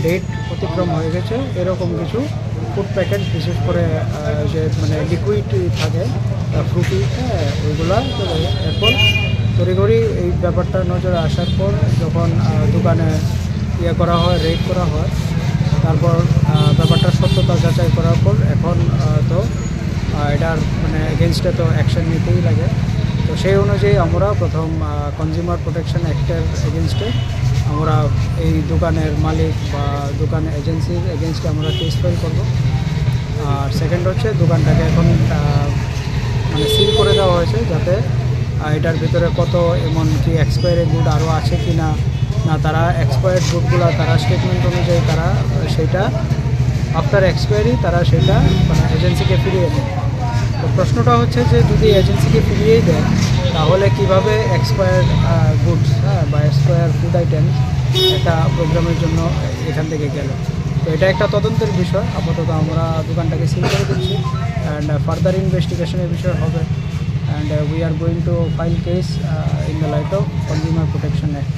Date অতিক্রম হয়ে গেছে এরকম কিছু ফুড প্যাকেট, বিশেষ করে যে মানে লিকুইড থাকে ফ্রুটি, হ্যাঁ ওইগুলা চলে যায়। এরপর তড়িঘড়ি এই ব্যাপারটা নজরে আসার পর যখন দোকানে করা হয়, রেড করা হয়, তারপর ব্যাপারটা সত্যতা যাচাই করার পর এখন তো এটার মানে এগেনস্টে তো অ্যাকশন নিতেই লাগে। তো সেই অনুযায়ী আমরা প্রথম কনজিউমার প্রোটেকশন অ্যাক্টের এগেনস্টে আমরা এই দোকানের মালিক বা দোকান এজেন্সির এগেনস্টে আমরা কেস ফাইল করব। আর সেকেন্ড হচ্ছে দোকানটাকে এখন মানে সিল করে দেওয়া হয়েছে, যাতে এটার ভিতরে কত এমন কি এক্সপায়ারি গুড আরও আছে কি না, না তারা এক্সপায়ার্ড গুডগুলো তারা স্টেটমেন্ট অনুযায়ী তারা সেটা আফটার এক্সপায়ারি তারা সেটা মানে এজেন্সিকে ফিরিয়ে দেয়। তো প্রশ্নটা হচ্ছে যে যদি এজেন্সিকে ফিরিয়েই দেয় তাহলে কিভাবে এক্সপায়ার্ড গুডস বা এক্সপায়ার ফুড আইটেমস একটা প্রোগ্রামের জন্য এখান থেকে গেল। তো এটা একটা তদন্তের বিষয়। আপাতত আমরা দোকানটাকে সিল করে দিচ্ছি অ্যান্ড ফার্দার ইনভেস্টিগেশনের বিষয় হবে, and we are going to file case in the light off consumer protection act.